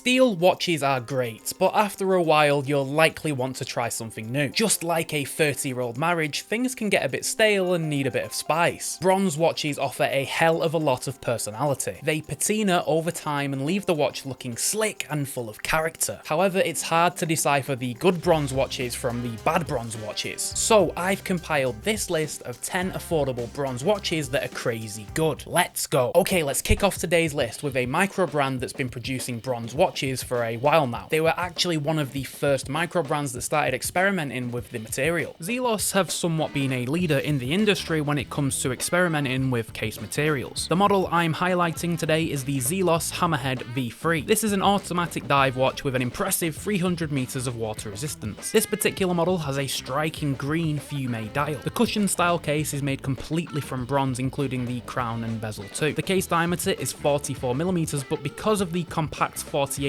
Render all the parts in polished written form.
Steel watches are great, but after a while you'll likely want to try something new. Just like a 30-year-old marriage, things can get a bit stale and need a bit of spice. Bronze watches offer a hell of a lot of personality. They patina over time and leave the watch looking slick and full of character. However, it's hard to decipher the good bronze watches from the bad bronze watches. So I've compiled this list of 10 affordable bronze watches that are crazy good. Let's go. Okay, let's kick off today's list with a micro brand that's been producing bronze watches for a while now. They were actually one of the first micro brands that started experimenting with the material. Zelos have somewhat been a leader in the industry when it comes to experimenting with case materials. The model I'm highlighting today is the Zelos Hammerhead V3. This is an automatic dive watch with an impressive 300 meters of water resistance. This particular model has a striking green fume dial. The cushion style case is made completely from bronze, including the crown and bezel too. The case diameter is 44mm, but because of the compact 48mm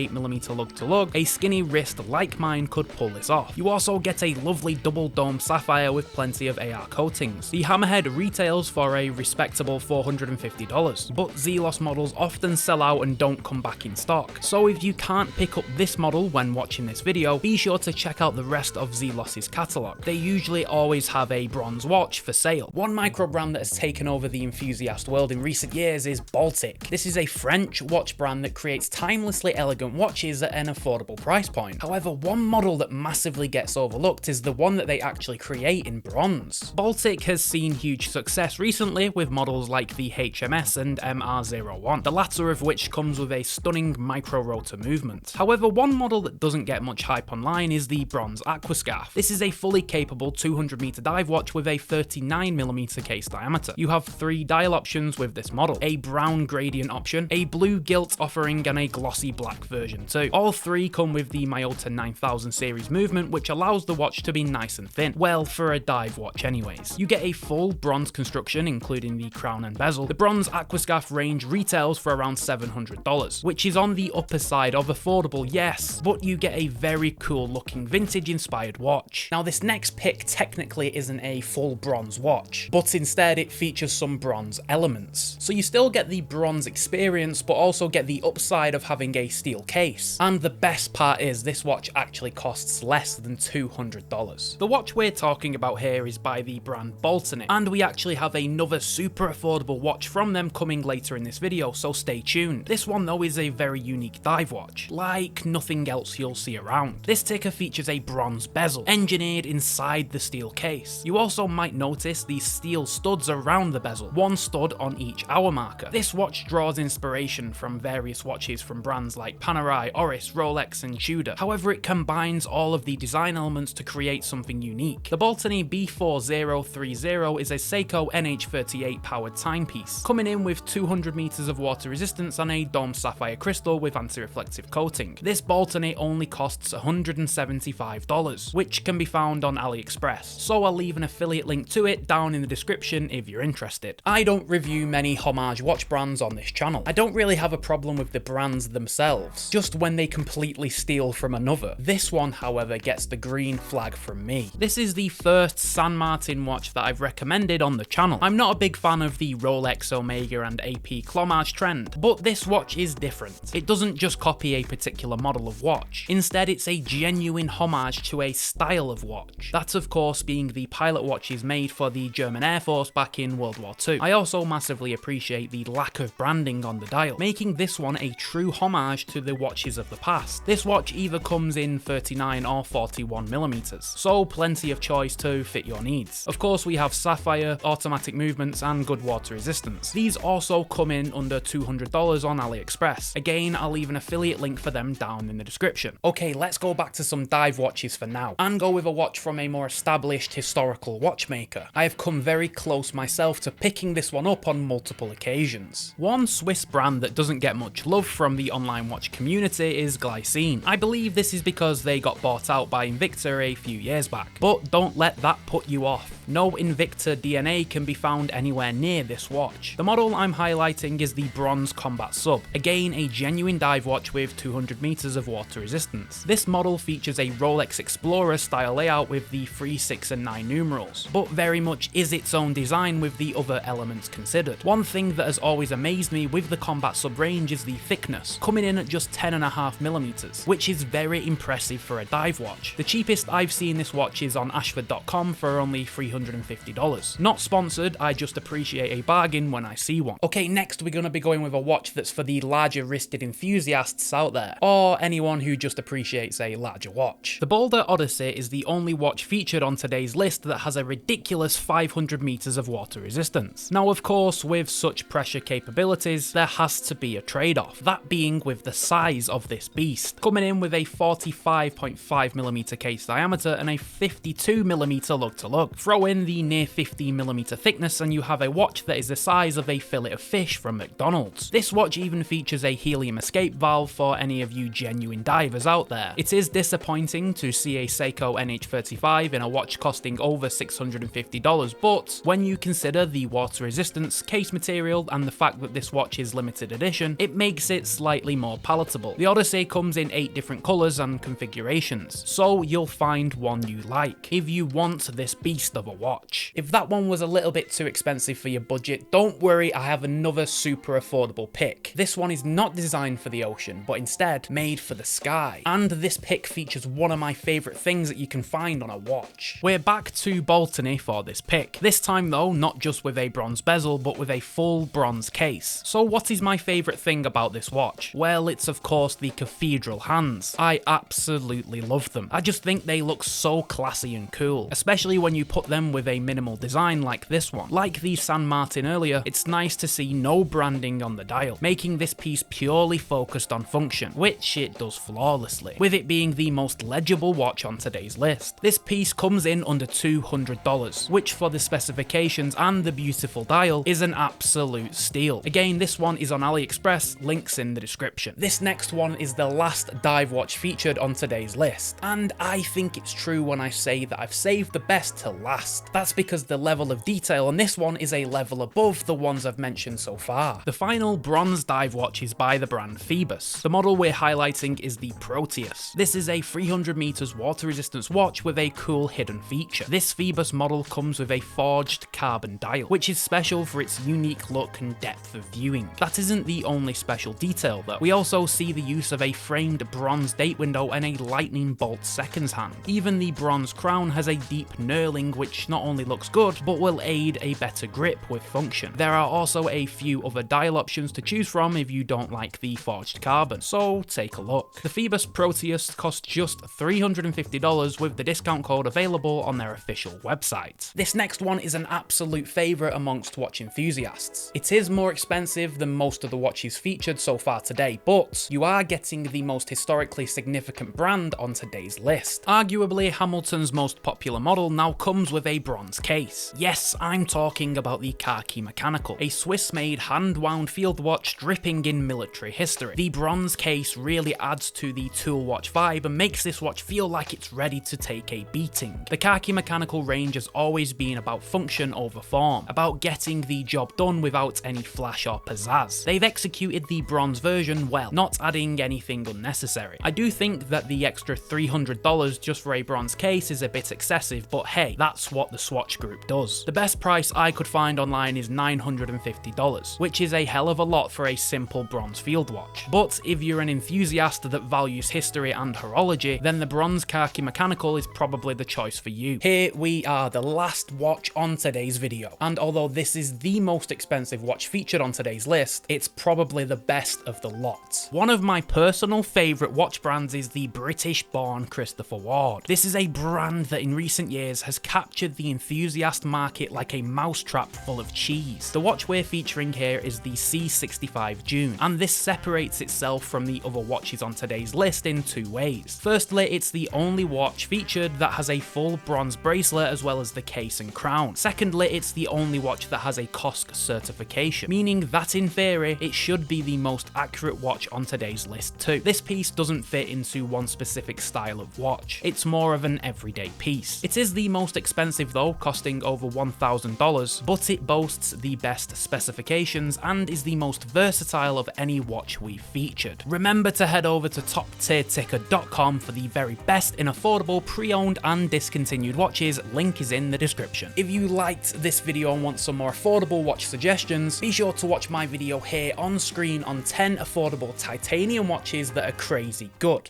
lug-to-lug, a skinny wrist like mine could pull this off. You also get a lovely double dome sapphire with plenty of AR coatings. The Hammerhead retails for a respectable $450, but Zelos models often sell out and don't come back in stock. So if you can't pick up this model when watching this video, be sure to check out the rest of Zelos's catalogue. They usually always have a bronze watch for sale. One micro brand that has taken over the enthusiast world in recent years is Baltic. This is a French watch brand that creates timelessly elegant watches at an affordable price point. However, one model that massively gets overlooked is the one that they actually create in bronze. Baltic has seen huge success recently with models like the HMS and MR01, the latter of which comes with a stunning micro rotor movement. However, one model that doesn't get much hype online is the bronze Aquascarf. This is a fully capable 200-meter dive watch with a 39mm case diameter. You have 3 dial options with this model: a brown gradient option, a blue gilt offering, and a glossy black version too. All 3 come with the Miyota 9000 series movement, which allows the watch to be nice and thin. Well, for a dive watch anyways. You get a full bronze construction, including the crown and bezel. The bronze Aquascarf range retails for around $700, which is on the upper side of affordable, yes, but you get a very cool looking vintage inspired watch. Now this next pick technically isn't a full bronze watch, but instead it features some bronze elements. So you still get the bronze experience, but also get the upside of having a steel case. And the best part is this watch actually costs less than $200. The watch we're talking about here is by the brand Baltic, and we actually have another super affordable watch from them coming later in this video, so stay tuned. This one though is a very unique dive watch, like nothing else you'll see around. This ticker features a bronze bezel, engineered inside the steel case. You also might notice these steel studs around the bezel, one stud on each hour marker. This watch draws inspiration from various watches from brands like Panerai, Oris, Rolex, and Tudor. However, it combines all of the design elements to create something unique. The Baltic B4030 is a Seiko NH38 powered timepiece, coming in with 200 meters of water resistance and a dome sapphire crystal with anti-reflective coating. This Baltic only costs $175, which can be found on AliExpress, so I'll leave an affiliate link to it down in the description if you're interested. I don't review many homage watch brands on this channel. I don't really have a problem with the brands themselves, just when they completely steal from another. This one, however, gets the green flag from me. This is the first San Martin watch that I've recommended on the channel. I'm not a big fan of the Rolex, Omega, and AP Clomage trend, but this watch is different. It doesn't just copy a particular model of watch. Instead, it's a genuine homage to a style of watch. That, of course, being the pilot watches made for the German Air Force back in World War II. I also massively appreciate the lack of branding on the dial, making this one a true homage to the watches of the past. This watch either comes in 39 or 41mm, so plenty of choice to fit your needs. Of course, we have sapphire, automatic movements, and good water resistance. These also come in under $200 on AliExpress. Again, I'll leave an affiliate link for them down in the description. Okay, let's go back to some dive watches for now, and go with a watch from a more established historical watchmaker. I have come very close myself to picking this one up on multiple occasions. One Swiss brand that doesn't get much love from the online watch community is Glycine. I believe this is because they got bought out by Invicta a few years back, but don't let that put you off. No Invicta DNA can be found anywhere near this watch. The model I'm highlighting is the Bronze Combat Sub, again a genuine dive watch with 200 meters of water resistance. This model features a Rolex Explorer style layout with the 3, 6, and 9 numerals, but very much is its own design with the other elements considered. One thing that has always amazed me with the Combat Sub range is the thickness, coming in at just just 10.5mm, which is very impressive for a dive watch. The cheapest I've seen this watch is on ashford.com for only $350. Not sponsored, I just appreciate a bargain when I see one. Okay, next we're going to be going with a watch that's for the larger wristed enthusiasts out there, or anyone who just appreciates a larger watch. The Boulder Odyssey is the only watch featured on today's list that has a ridiculous 500 meters of water resistance. Now, of course, with such pressure capabilities, there has to be a trade-off, that being with the size of this beast. Coming in with a 45.5mm case diameter and a 52mm lug-to-lug. Throw in the near 15mm thickness and you have a watch that is the size of a fillet of fish from McDonald's. This watch even features a helium escape valve for any of you genuine divers out there. It is disappointing to see a Seiko NH35 in a watch costing over $650, but when you consider the water resistance, case material, and the fact that this watch is limited edition, it makes it slightly more palatable. The Odyssey comes in 8 different colours and configurations, so you'll find one you like if you want this beast of a watch. If that one was a little bit too expensive for your budget, don't worry, I have another super affordable pick. This one is not designed for the ocean, but instead made for the sky. And this pick features one of my favourite things that you can find on a watch. We're back to Boltony for this pick. This time though, not just with a bronze bezel, but with a full bronze case. So what is my favourite thing about this watch? Well, it's of course the cathedral hands. I absolutely love them. I just think they look so classy and cool, especially when you put them with a minimal design like this one. Like the San Martin earlier, it's nice to see no branding on the dial, making this piece purely focused on function, which it does flawlessly, with it being the most legible watch on today's list. This piece comes in under $200, which for the specifications and the beautiful dial is an absolute steal. Again, this one is on AliExpress, links in the description. This next one is the last dive watch featured on today's list, and I think it's true when I say that I've saved the best to last. That's because the level of detail on this one is a level above the ones I've mentioned so far. The final bronze dive watch is by the brand Phoebus. The model we're highlighting is the Proteus. This is a 300 meters water resistance watch with a cool hidden feature. This Phoebus model comes with a forged carbon dial, which is special for its unique look and depth of viewing. That isn't the only special detail though. We also see the use of a framed bronze date window and a lightning bolt seconds hand. Even the bronze crown has a deep knurling, which not only looks good, but will aid a better grip with function. There are also a few other dial options to choose from if you don't like the forged carbon, so take a look. The Phoebus Proteus costs just $350 with the discount code available on their official website. This next one is an absolute favourite amongst watch enthusiasts. It is more expensive than most of the watches featured so far today, but you are getting the most historically significant brand on today's list. Arguably Hamilton's most popular model now comes with a bronze case. Yes, I'm talking about the Khaki Mechanical, a Swiss-made hand-wound field watch dripping in military history. The bronze case really adds to the tool watch vibe and makes this watch feel like it's ready to take a beating. The Khaki Mechanical range has always been about function over form, about getting the job done without any flash or pizzazz. They've executed the bronze version well, not adding anything unnecessary. I do think that the extra $300 just for a bronze case is a bit excessive, but hey, that's what the Swatch Group does. The best price I could find online is $950, which is a hell of a lot for a simple bronze field watch. But if you're an enthusiast that values history and horology, then the bronze Khaki Mechanical is probably the choice for you. Here we are, the last watch on today's video, and although this is the most expensive watch featured on today's list, it's probably the best of the lot. One of my personal favourite watch brands is the British-born Christopher Ward. This is a brand that in recent years has captured the enthusiast market like a mousetrap full of cheese. The watch we're featuring here is the C65 June, and this separates itself from the other watches on today's list in two ways. Firstly, it's the only watch featured that has a full bronze bracelet as well as the case and crown. Secondly, it's the only watch that has a COSC certification, meaning that in theory, it should be the most accurate watch on today's list too. This piece doesn't fit into one specific style of watch, it's more of an everyday piece. It is the most expensive though, costing over $1,000, but it boasts the best specifications and is the most versatile of any watch we've featured. Remember to head over to toptierticker.com for the very best in affordable pre-owned and discontinued watches, link is in the description. If you liked this video and want some more affordable watch suggestions, be sure to watch my video here on screen on 10 affordable titanium watches that are crazy good.